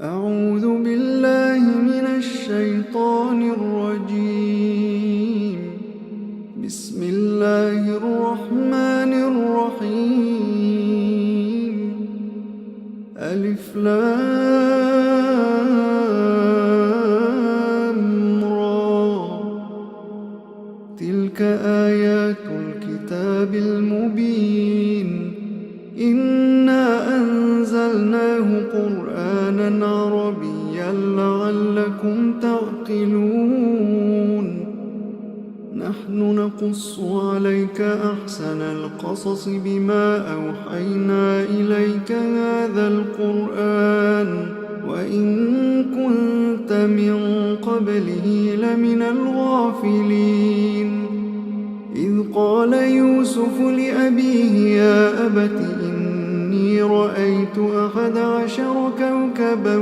أعوذ بالله من الشيطان الرجيم. بسم الله الرحمن الرحيم. ألف لام را. تلك آيات الكتاب المبين. إنا أنزلناه قرآنا عربيا لعلكم تعقلون. نحن نقص عليك أحسن القصص بما أوحينا إليك هذا القرآن وإن كنت من قبله لمن الغافلين. إذ قال يوسف لأبيه يا أبت إني رأيت 11 كوكبا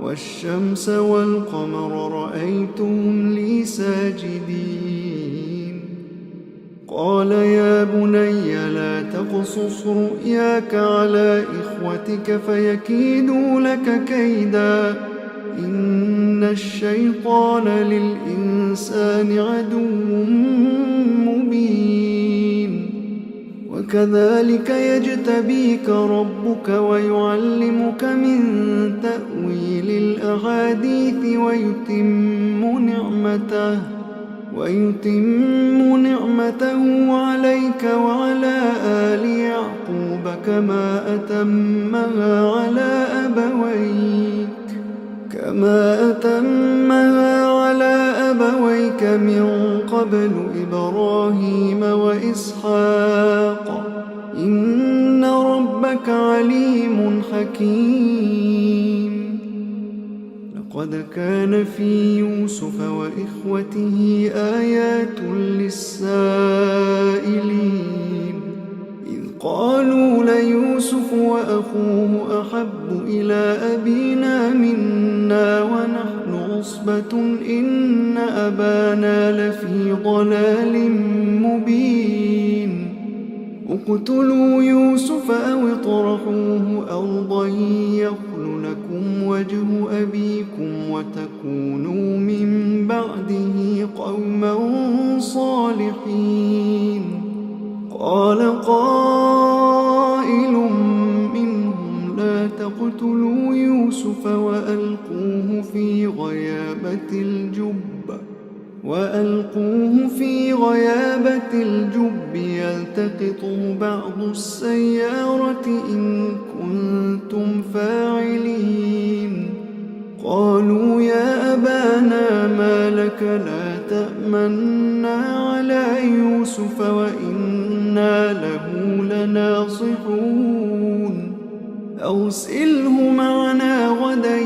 والشمس والقمر رأيتهم لي ساجدين. قال يا بني لا تقصص رؤياك على إخوتك فيكيدوا لك كيدا إن الشيطان للإنسان عدو مبين. وكذلك يجتبيك ربك ويعلمك من تأويل الأحاديث ويتم نعمته عليك وعلى آل يعقوب كما أتمها على أبويك من قبل إبراهيم وإسحاق إن ربك عليم حكيم. لقد كان في يوسف وإخوته آيات للسائلين. إذ قالوا ليوسف وأخوه أحب إلى أبينا منا ونحن عصبة إن أبانا لفي ضلال مبين. اقتلوا يوسف أو اطرحوه أرضا يخل لكم وجه أبيكم وتكونوا من بعده قوما صالحين. قال قائل منهم لا تقتلوا يوسف وألقوه في غيابة الجب يلتقطه بعض السيارة إن كنتم فاعلين. قالوا يا أبانا ما لك لا تأمنا على يوسف وإنا له لناصحون. أرسله معنا غدا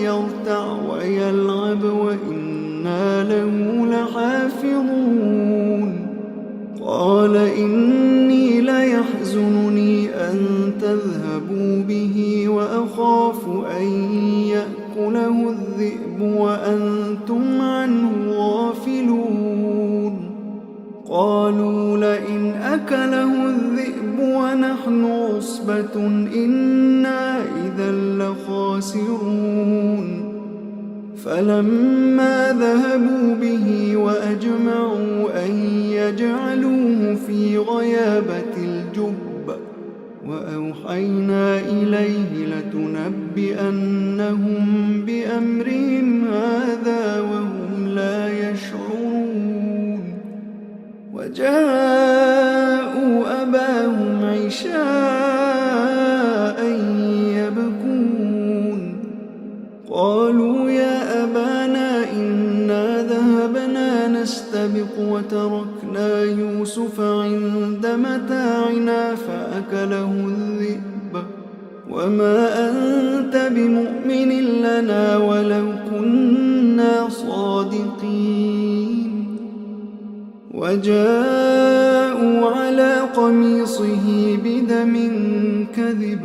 يرتع ويلعب وإنا له لحافظون. قال إني ليحزنني أن تذهبوا به وأخاف أن يأكله الذئب وأنتم عنه غافلون. قالوا لئن أكله الذئب ونحن عصبة إنا إذا لخاسرون. فلما ذهبوا به وأجمعوا أن يجعلوه في غيابة الجب وأوحينا إليه لتنبئنهم بأمرهم هذا وهم لا يشعرون. وجاءوا أباهم عشاء يبكون. قالوا يا أبانا إنا ذهبنا نستبق وتركنا يوسف عند متاعنا فأكله الذئب وما أنت بمؤمن لنا ولو كنا صادقين. وجاءوا على قميصه بدم كذب.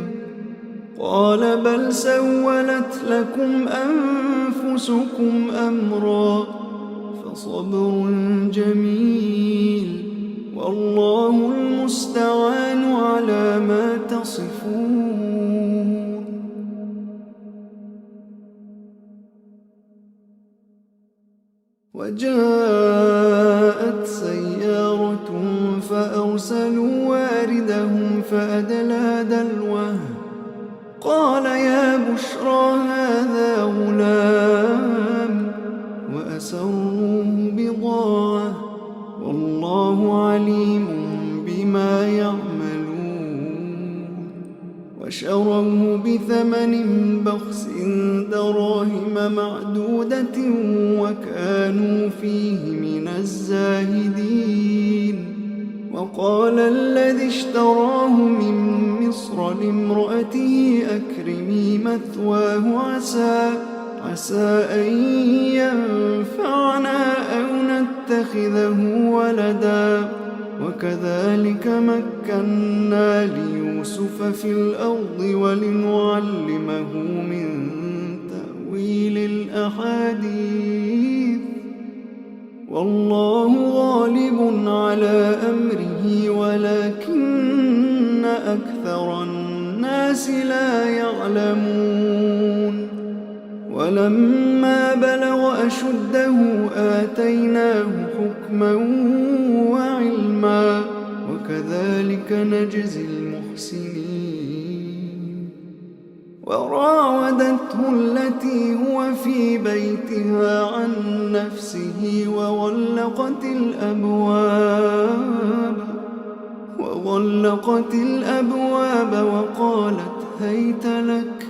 قال بل سولت لكم أنفسكم أمرا فصبر جميل والله المستعان على ما تصفون. وجاءت سيارة فأرسلوا واردهم فأدلى دلوه قال يا بشرى هذا غلام وأسروه بضاعة والله عليم بما يعملون وشروه بثمن بخس دراهم معدودة وكانوا فيه من الزاهدين وقال الذي اشتراه من مصر لامرأته أكرمي مثواه عسى أن ينفعنا أو نتخذه ولدا وكذلك مكنا ليوسف في الأرض ولنعلمه من تأويل الأحاديث والله غالب على أمره ولكن أكثر الناس لا يعلمون ولما بلغ أشده آتيناه حكما وعلما وكذلك نجزي المحسنين وراودته التي هو في بيتها عن نفسه وغلقت الأبواب وقالت هيت لك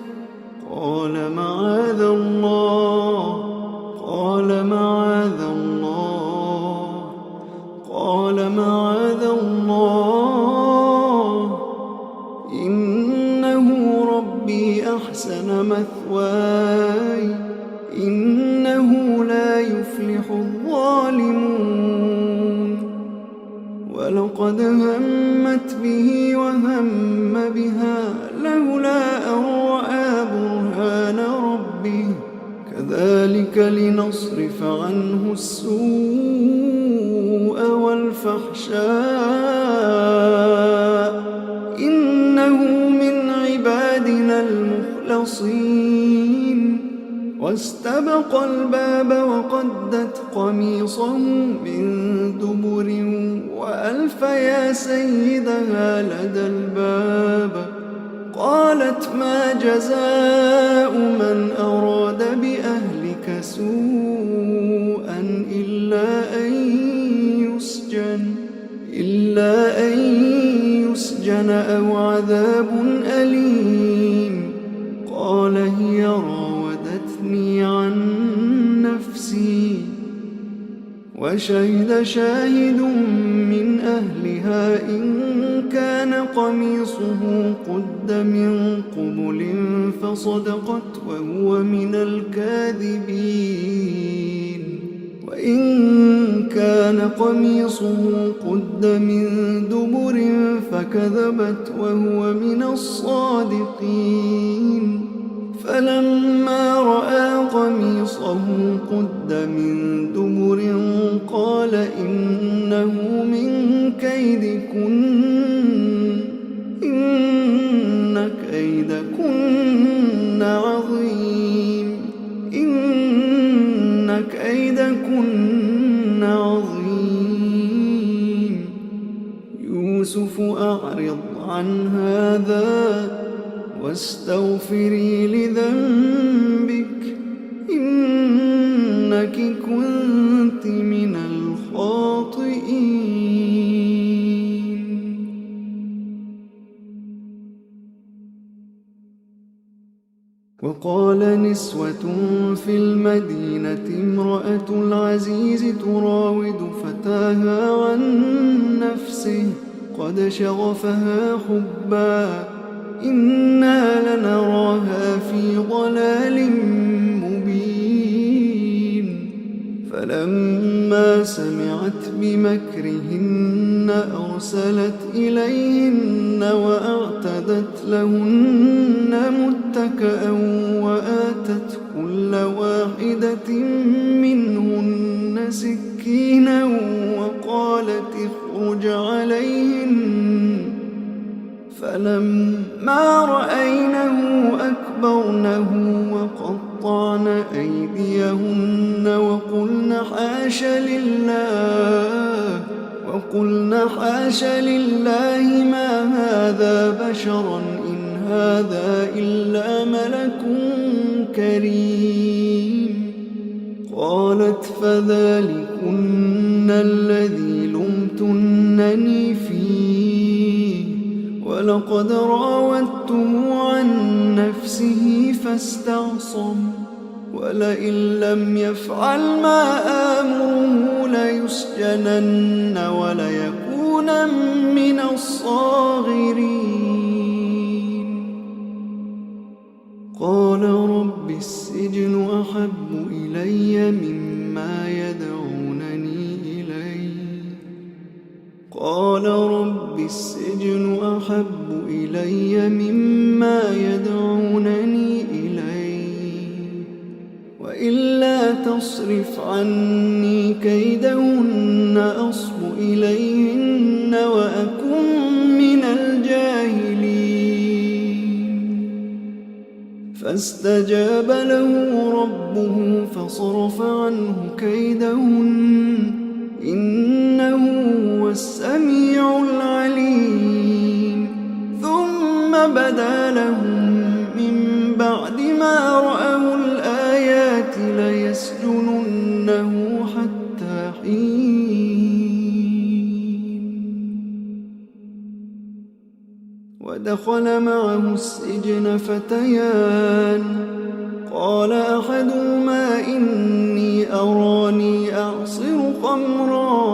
قال معاذ الله إنه ربي أحسن مثواي إنه لا يفلح الظالمون ولقد همت به وهم بها لولا أن رأى برهان ربه كذلك لنصرف عنه السوء والفحشاء إنه من عبادنا المخلصين واستبق الباب وقدت قميصه من دبر وألف يا سيدها لدى الباب قالت ما جزاء من أراد بأهلك سوءا إلا أن يسجن أو عذاب أليم قال هي راودتني عن نفسي وشهد شاهد من أهلها إن كان قميصه قد من قبل فصدقت وهو من الكاذبين وإن كان قميصه قد من دبر فكذبت وهو من الصادقين فلما رأى قميصه قد من دبر قال إنه من كيدكن إن كيدكن عظيم يوسف أعرض عن هذا واستغفري لذنبك إنك كنت من الخاطئين. وقال نسوة في المدينة امرأة العزيز تراود فتاها عن نفسه قد شغفها حبا إنا لنراها في ضلال مبين فلما سمعت بمكرهن أرسلت إليهن وأعتدت لهن متكئا وآتت كل واحدة منهن سكينا وقالت اخرج عليهن فلما رأينه أكبرنه وقطعن أيديهن وقلن حاش حاش لله ما هذا بشرا إن هذا إلا ملك كريم. قالت فذلكن الذي لمتنني فيه ولقد راودته عن نفسه فاستعصم ولئن لم يفعل ما آمره ليسجنن وليكونن من الصاغرين. قال رب السجن أحب إلي مما يدعونني إليه قال رب السجن أحب إلي مما يدعونني إليه وإلا تصرف عني كيدهن أصب إليهن وأكن من الجاهلين. فاستجاب له ربه فصرف عنه كيدهن إنه هو السميع العليم. ثم بدا لهم من بعد ما رأوا الآيات ليسجننه حتى حين. ودخل معه السجن فتيان قال أحدهما إني أراني أعصر خمرا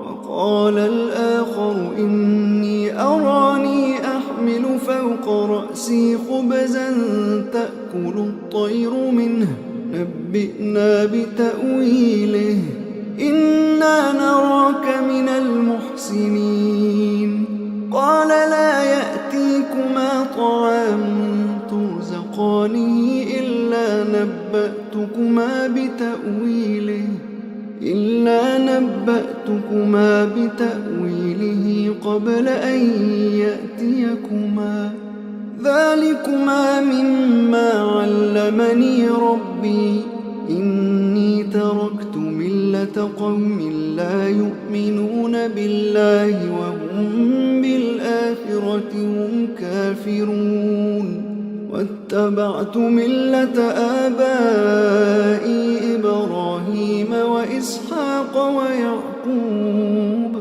وقال الآخر إني أراني أحمل فوق رأسي خبزا تأكل الطير منه نبئنا بتأويله إنا نراك من المحسنين. قال لا يأتيكما طعام ترزقانه إلا نبأتكما بتأويله قبل أن يأتيكما ذلكما مما علمني ربي إني تركت ملة قوم لا يؤمنون بالله وهم بالآخرة هم كافرون واتبعت ملة آبائي إبراهيم وإسحاق ويعقوب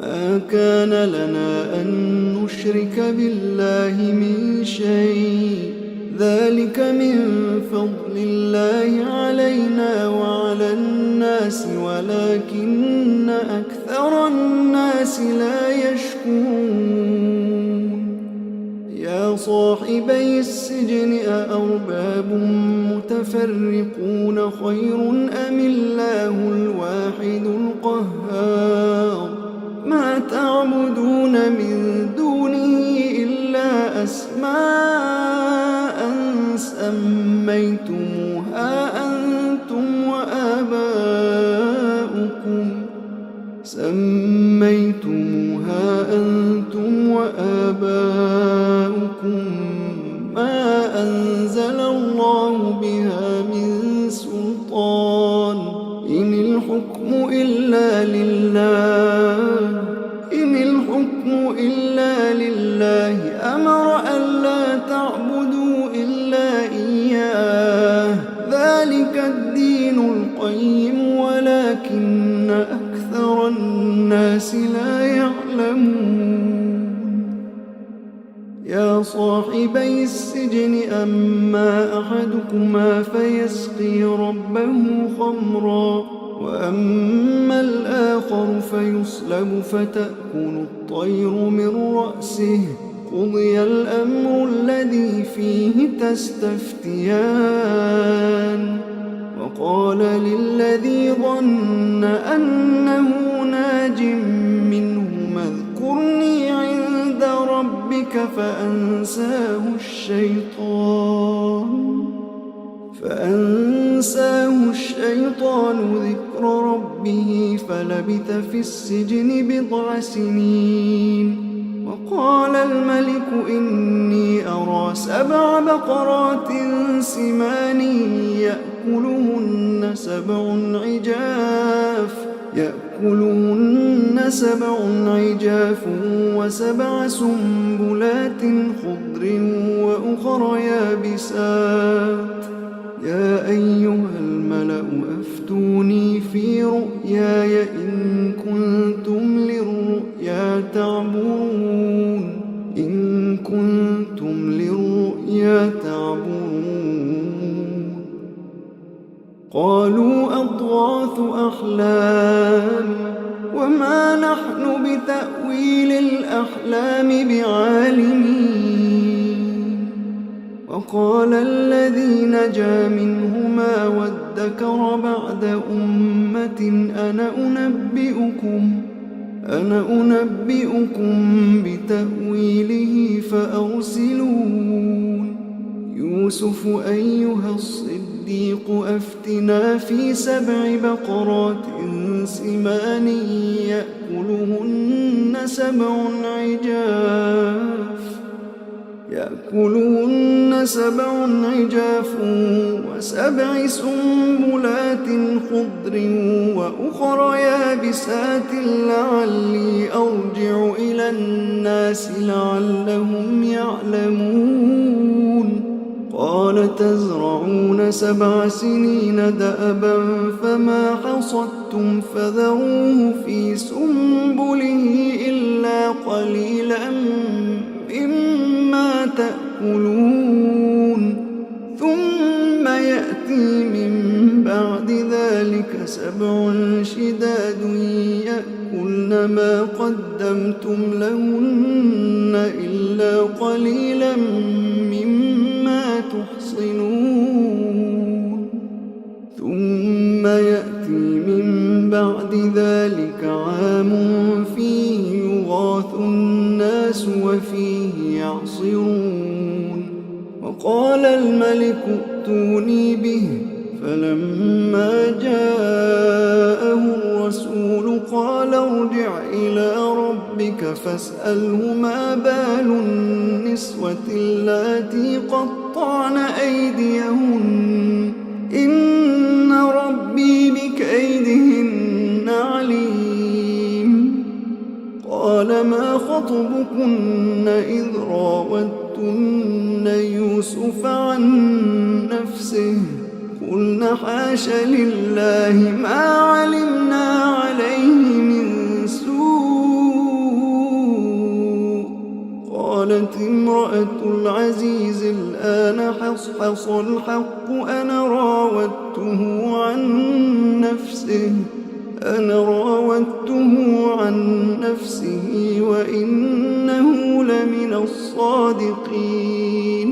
ما كان لنا أن نشرك بالله من شيء ذلك من فضل الله علينا وعلى الناس ولكن أكثر الناس لا يشكرون. يا صاحبي السجن أأرباب متفرقون خير أم الله الواحد القهار ما تعبدون من دونه إلا أسماء سميتموها أنتم وآباؤكم ما أنزل الله بها من سلطان إن الحكم إلا لله أمر ألا تعبدوا إلا إياه ذلك الدين القيم ولكن أكثر الناس لا يعلمون. يا صاحبي السجن أما أحدكما فيسقي ربه خمرا وأما الآخر فيصلب فتأكل الطير من رأسه قضي الأمر الذي فيه تستفتيان. وقال للذي ظن أنه ناج منهما اذكرني عند ربك فأنساه الشيطان ذكر ربه فلبث في السجن بضع سنين. وقال الملك إني أرى 7 بقرات سمان يأكلهن 7 عجاف يأكلهن 7 عجاف و7 سنبلات خضر وأخر يابسات. يا أيها الملأ أفتوني في رؤياي إن كنتم للرؤيا تعبرون. قالوا أضغاث أحلام وما نحن بتأويل الأحلام بعالمين. وقال الذي نجا منهما وادكر بعد أمة أنا أنبئكم بتأويله فأرسلون. يوسف أيها الصديق أفتنا في 7 بقرات سمان يأكلهن 7 عجاف و7 سنبلات خضر وأخر يابسات لعلي أرجع إلى الناس لعلهم يعلمون. قال تزرعون 7 سنين دأبا فما حصدتم فذروه في سنبله إلا قليلا مما تأكلون. ثم يأتي من بعد ذلك 7 شداد يأكلن ما قدمتم لهن إلا قليلا مما تحصنون. ثم يأتي من بعد ذلك عام فيه يغاث الناس وفيه يعصرون. وقال الملك ائتوني به. فلما جاءه الرسول قال ارجع إلى ربك فاسأله ما بال النسوة اللاتي قطعن أيديهن إن ربي بكيدهن عليم. قال ما خطبكن إذ راوتن يوسف عن نفسه قلنا حاش لله ما علمنا عليه من سوء. قالت امرأة العزيز الآن حصحص الحق أنا راودته عن نفسه وإنه لمن الصادقين.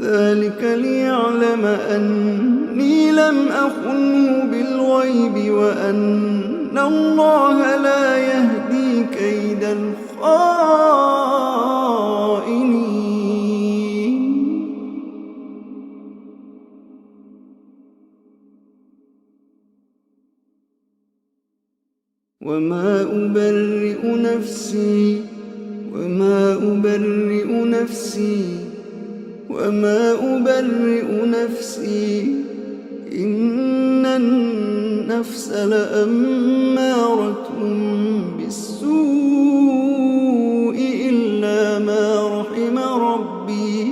ذلك ليعلم أني لم أخنه بالغيب وأن الله لا يهدي كيد الخائنين. وما أبرئ نفسي إن النفس لأمارة بالسوء إلا ما رحم ربي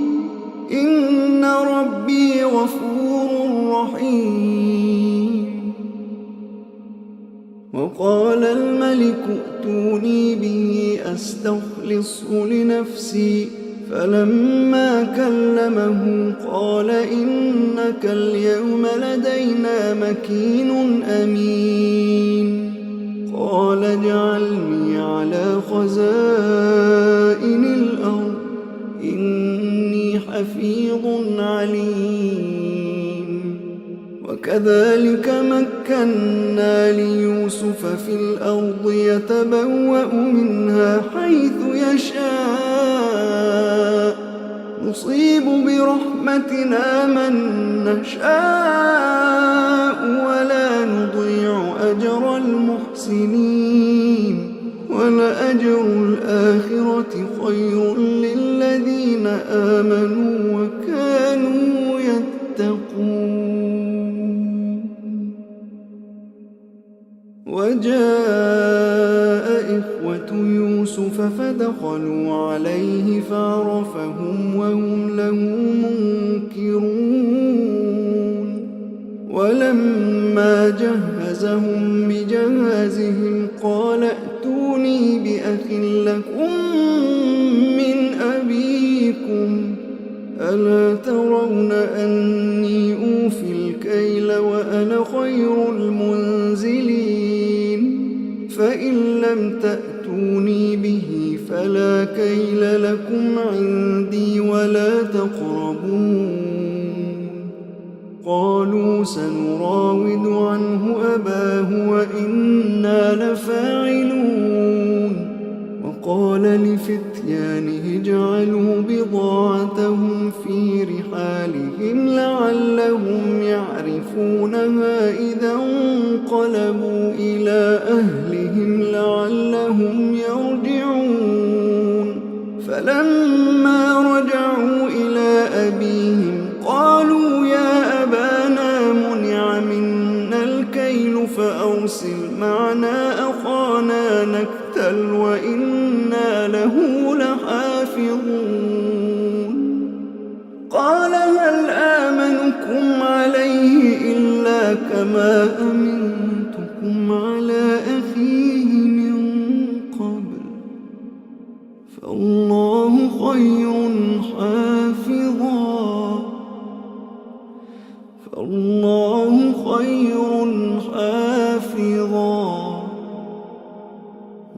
إن ربي غفور رحيم. وقال الملك ائتوني به أستخلصه لنفسي. فلما كلمه قال إنك اليوم لدينا مكين أمين. قال اجعلني على خزائن الأرض إني حفيظ عليم. وكذلك مكنا ليوسف في الأرض يتبوأ منها حيث يشاء نصيب برحمتنا من نشاء ولا نضيع أجر المحسنين. ولأجر الآخرة خير للذين آمنوا وكانوا يتقون. فدخلوا عليه فعرفهم وهم له منكرون ولما جهزهم بجهازهم قال ائتوني بأخ لكم من أبيكم ألا ترون أني أوفي الكيل وأنا خير المنزلين فإن لم تأتوني به فلا كيل لكم عندي ولا تقربون قالوا سنراود عنه أباه وإنا لفاعلون وقال لفتيانه اجعلوا بضاعتهم في رحالهم لعلهم يعرفونها إذا انقلبوا إلى أهلهم لعلهم يرجعون فلما رجعوا إلى أبيهم قالوا يا أبانا منع منا الكيل فأرسل معنا أخانا نكتل وإنا له لحافظون قال هل آمنكم عليه إلا كما أمنتكم على أخيه من قبل فالله خير حافظا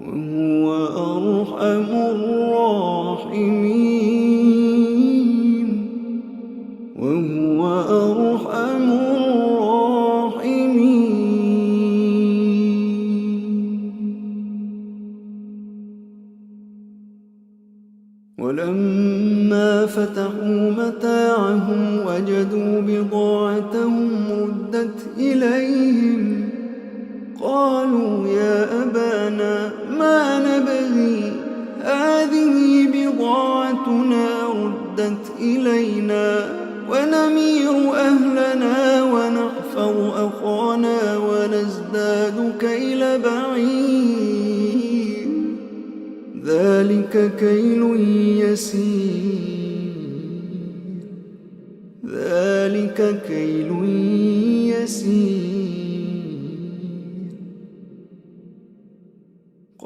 وهو أرحم الراحمين ولما فتحوا متاعهم وجدوا بضاعتهم ردت إليهم قالوا يا أبانا ما نبغي هذه بضاعتنا ردت إلينا ونمير أهلنا ونحفظ أخانا ونزداد كيل بعير ذلك كيل يسير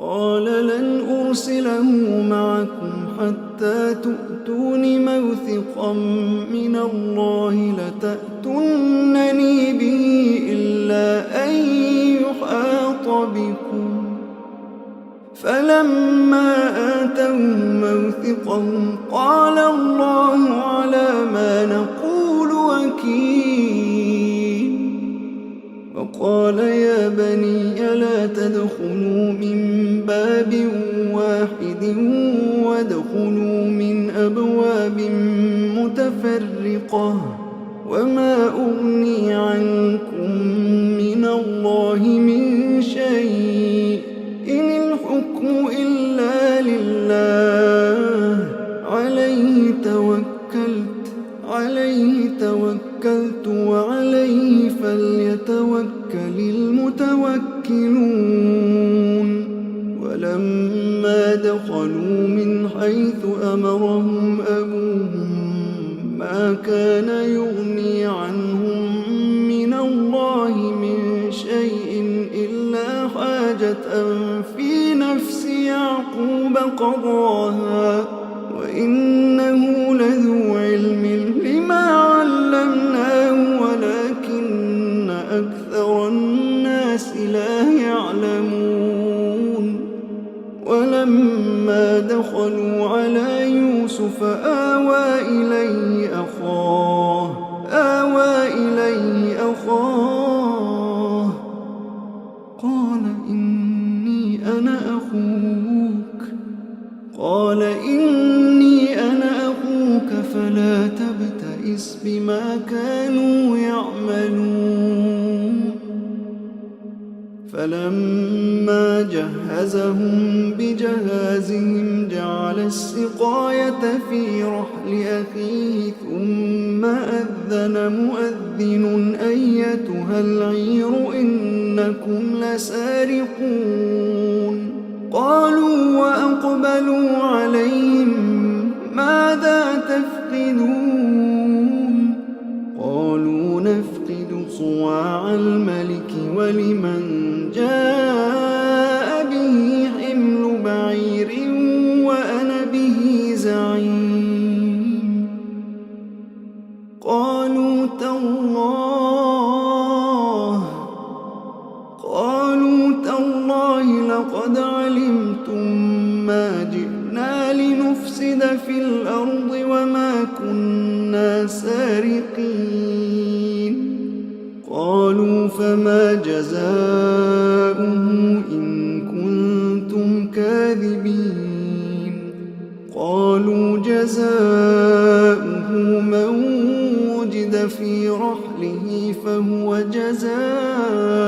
قال لن أرسله معكم حتى تؤتون موثقا من الله لتأتونني به إلا أن يحاط بكم فلما آتوا موثقهم قال الله على ما نقول وكيل وقال يا بني لا تدخلوا من باب واحد وادخلوا من أبواب متفرقة وما أغني عنكم من الله من شيء إن الحكم إلا لله عليه توكلت وعليه فليتوكل المتوكلون ولما دخلوا من حيث أمرهم أبوهم ما كان يغني عنهم من الله من شيء إلا حاجة في نفس يعقوب قضاها وإنه لذو علم لما علمناه ولكن أكثر الناس لا يعلمون ولما دخلوا على يوسف آوى إليه أخاه قال إني أنا أخوك فلا تبتئس بما كانوا يعملون فلما جهزهم بجهازهم جعل السقاية في رحل أخيه ثم أذن مؤذن أيتها العير إنكم لسارقون قالوا وأقبلوا عليهم ماذا تفقدون قالوا نفقد صواع الملك ولمن جاء به حمل بعير وأنا به زعيم قالوا تالله لقد علمتم ما جئنا لنفسد في الأرض وما كنا سارقين قالوا فما جزاؤه إن كنتم كاذبين قالوا جزاؤه من وجد في رحله فهو جزاؤه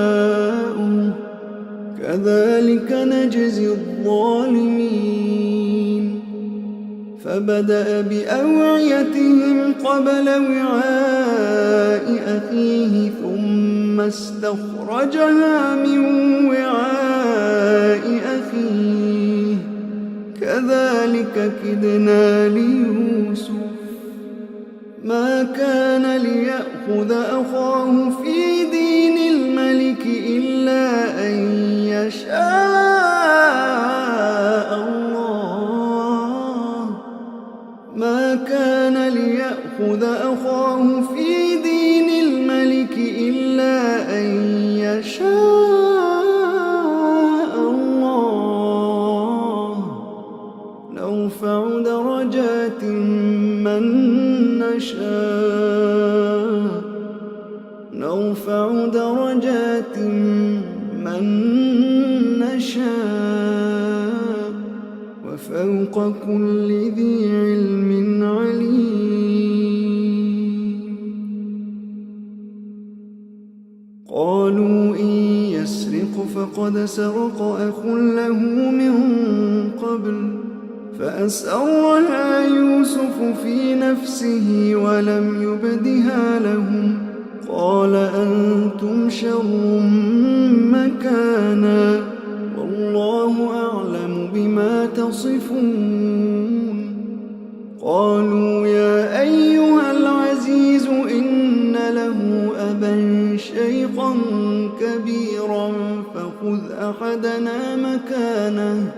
كذلك نجزي الظالمين فبدأ بأوعيتهم قبل وعاء أخيه ثم استخرجها من وعاء أخيه كذلك كدنا ليوسف ما كان ليأخذ أخاه في دين الملك إلا أن يشاء الله ما كان ليأخذ أخاه في دين الملك إلا أن يشاء الله نرفع درجات من نرفع درجات من نشاء وفوق كل ذي علم عليم قالوا إن يسرق فقد سرق أخ له من قبل فأسرها يوسف في نفسه ولم يبدها لهم قال أنتم شر مكانا والله أعلم بما تصفون قالوا يا أيها العزيز إن له أبا شيخا كبيرا فخذ أحدنا مكانه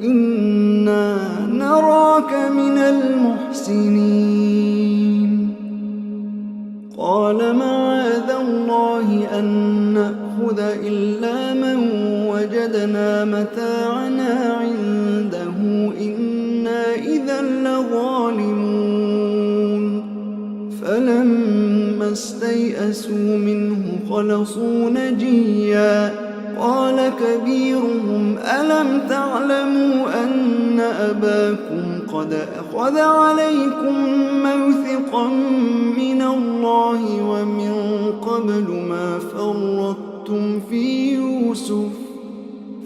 إنا نراك من المحسنين قال معاذ الله أن نأخذ إلا من وجدنا متاعنا عنده إنا إذا لظالمون فلما استيئسوا منه خلصوا نجيا قال كبيرهم ألم تعلموا أن أباكم قد أخذ عليكم موثقا من الله ومن قبل ما فرطتم في يوسف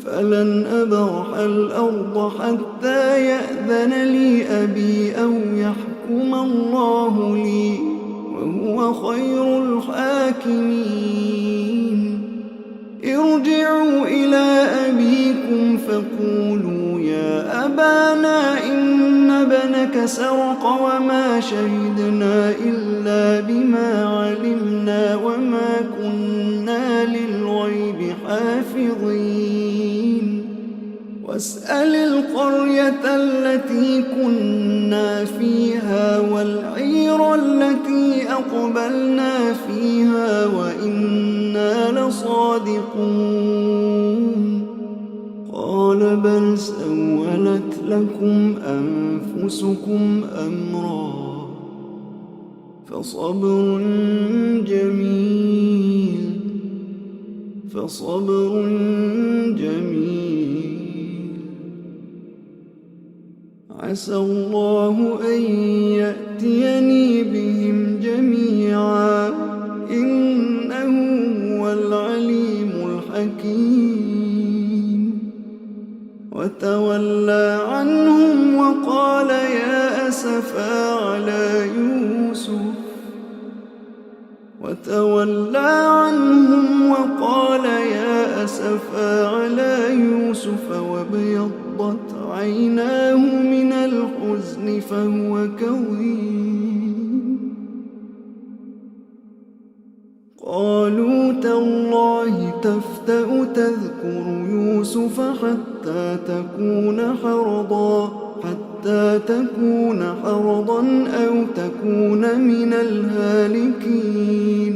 فلن أبرح الأرض حتى يأذن لي أبي أو يحكم الله لي وهو خير الحاكمين ارجعوا إلى أبيكم فقولوا يا أبانا إن ابنك سرق وما شهدنا إلا بما علمنا وما كنا للغيب حافظين واسأل القرية التي كنا فيها والعير التي أقبلنا فيها وإنا لصادقون قال بل سولت لكم أنفسكم أمرا فصبر جميل عسى الله أن يأتيني بهم جميعا إنه هو العليم الحكيم وتولى عنهم وقال يا أسفا على يوسف وتولى عنهم وقال يا أسفا على يوسف وابيضت عيناه من الحزن فهو كظيم. قالوا تالله تفتأ تذكر يوسف حتى تكون حرضا أو تكون من الهالكين.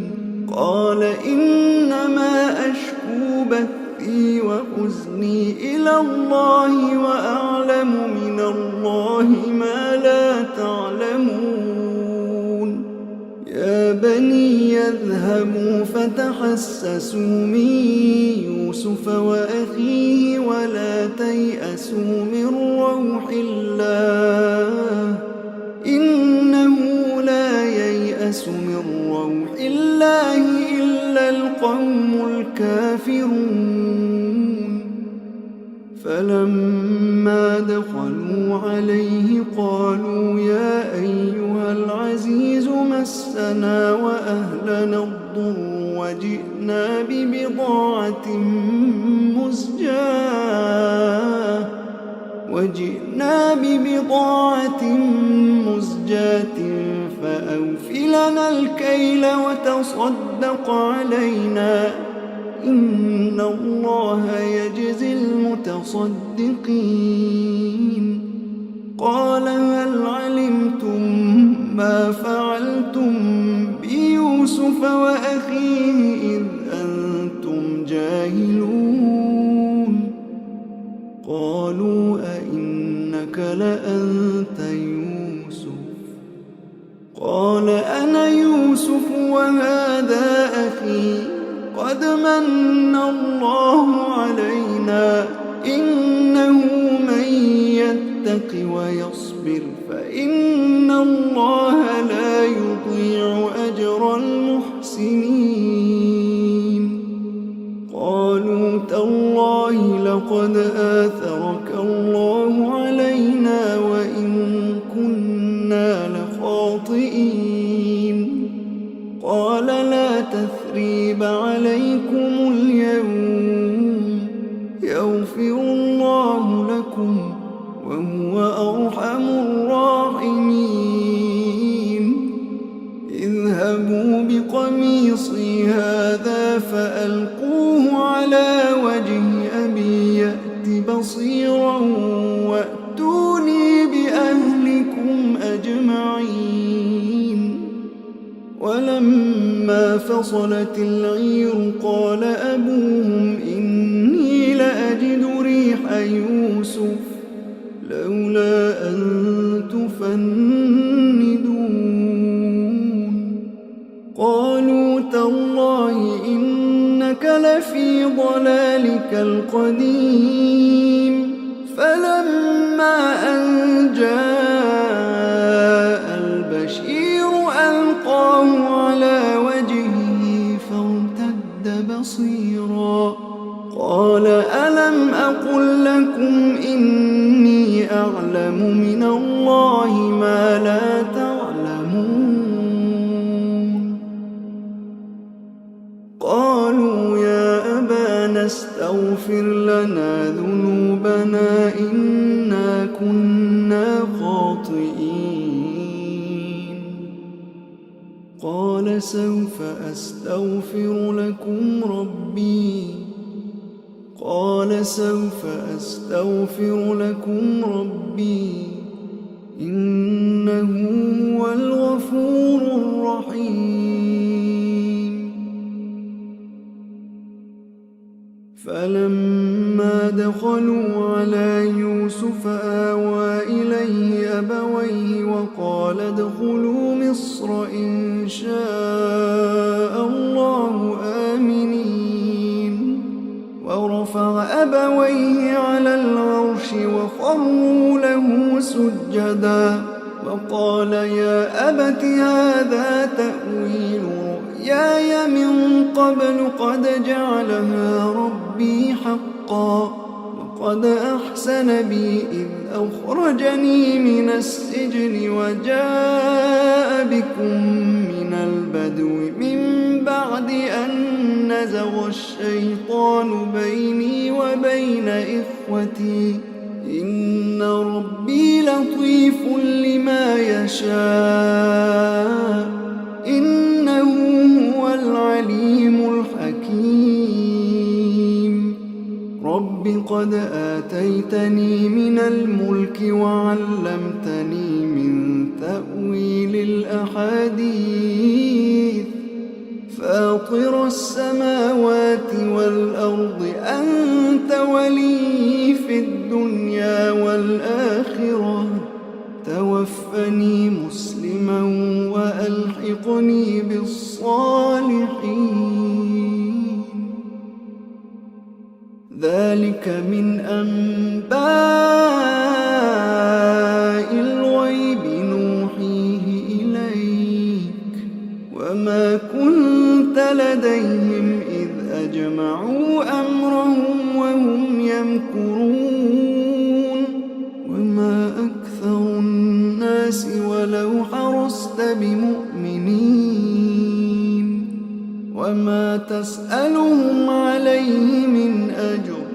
قال إنما أشكو بثي وحزني إلى الله وأعلم من الله ما لا تعلمون. يا بني اذهبوا فتحسسوا من يوسف وأخيه ولا تيأسوا من روح الله إنه لا ييأس من روح الله إلا القوم الكافرون. فلما دخلوا عليه قالوا يا أيها العزيز مسنا وأهلنا الضر وجئنا ببضاعة مزجاة فأوفلنا الكيل وتصدق علينا إن الله يجزي المتصدقين. قال هل علمتم ما فعلتم بيوسف وأخيه إذ أنتم جاهلون؟ قالوا أئنك لأنت يوسف؟ قال أنا يوسف وهذا أخي قد من الله علينا إنه من يتق ويصبر فإن الله لا يضيع أجر المحسنين. قالوا تالله لقد آثرك الله علينا وإن كنا لخاطئين. قال لا تثريب عليكم اليوم يغفر الله لكم وهو أرحم الراحمين. اذهبوا بقميصي هذا فألقوه على وجه أبي يأت بصيرا وأتوني بأهلكم أجمعين. ولما فصلت العير قال أبوهم إني لأجد ريح يوسف لولا أن تفندون. قالوا تالله إنك لفي ضلالك القديم. فلما أن جاء البشير ألقاه على وجهه فارتد بصيرا. قال ألم أقل لكم إني أعلم من الله ما لا تعلمون؟ قالوا يا أبانا استغفر لنا ذنوبنا إنا كنا خاطئين. قال سوف أستغفر لكم ربي إنه هو الغفور الرحيم. فلما دخلوا على يوسف آوى إليه أبويه وقال ادخلوا مصر إن شاء الله آمنين. ورفع أبويه على العرش وخروا له سجدا وقال يا أبت هذا تأويل رؤياي من قبل قد جعلها ربي حقا وقد أحسن بي إذ أخرجني من السجن وجاء بكم من البدو من بعد أن نزغ الشيطان بيني وبين إخوتي إن ربي لطيف لما يشاء إنه هو العليم الحكيم رب قد آتيتني من الملك وعلمتني من تأويل الأحاديث فاطر السماوات والأرض أنت ولي في الدنيا والآخرة توفني مسلما وألحقني بالصالحين ذلك من أنباء الغيب نوحيه إليك وما كنت لديهم إذ أجمعوا أمرهم وهم يمكرون وما أكثر الناس ولو حرصت بمؤمنين وما تسألهم عليه من أجر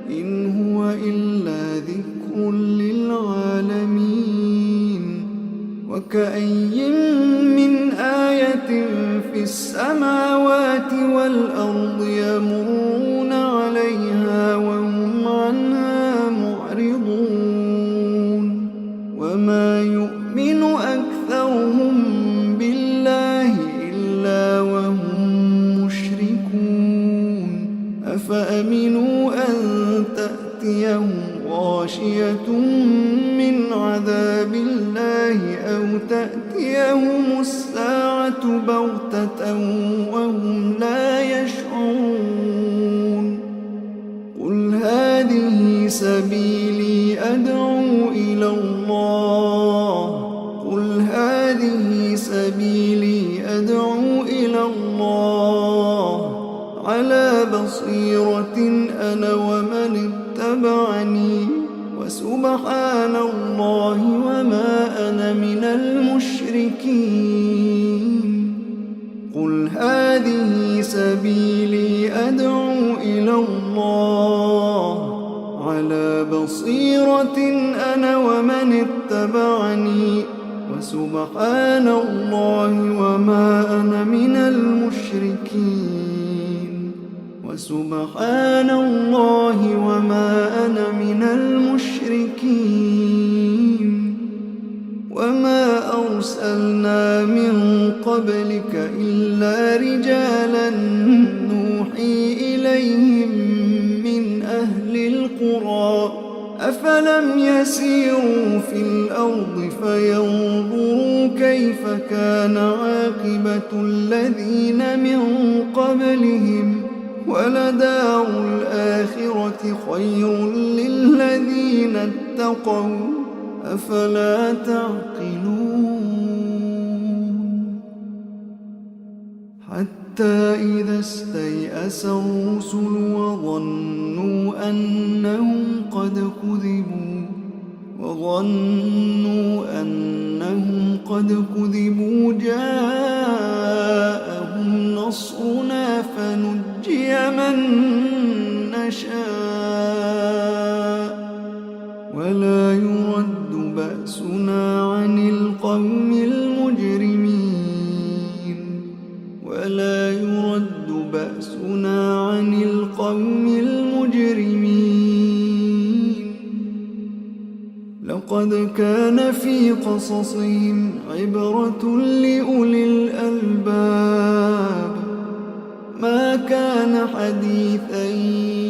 إن هو إلا ذكر للعالمين وكأي من آية في السماوات والأرض يمرون عليها وهم عنها معرضون وما يؤمن أكثرهم بالله إلا وهم مشركون أفأمنوا أن تأتيهم غاشية من عذاب الله أو تأتيهم الساعة بغتة وهم لا يشعرون قل هذه سبيلي أدعو إلى الله قل هذه سبيلي أدعو إلى الله على بصيرة أنا ومن اتبعني وسبحان الله وما أنا من المشركين قل هذه سبيلي أدعو إلى الله على بصيرة أنا ومن اتبعني وسبحان الله وما أنا من المشركين وسبحان الله وما أنا من المشركين وما أرسلنا من قبلك إلا رجالا نوحي إليهم من أهل القرى أفلم يسيروا في الأرض فينظروا كيف كان عاقبة الذين من قبلهم ولدار الآخرة خير للذين اتقوا أفلا تعقلون حتى إذا استيأس الرسل وظنوا أنهم قد كذبوا جاءهم نصرنا فنجي من نشاء ولا يرد بأسنا عن القوم المجرمين لقد كان في قصصهم عبرة لأولي الألباب ما كان حديثا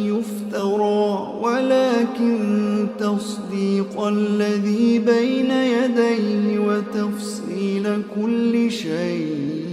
يفترى ولكن تصديق الذي بين يديه وتفصيل كل شيء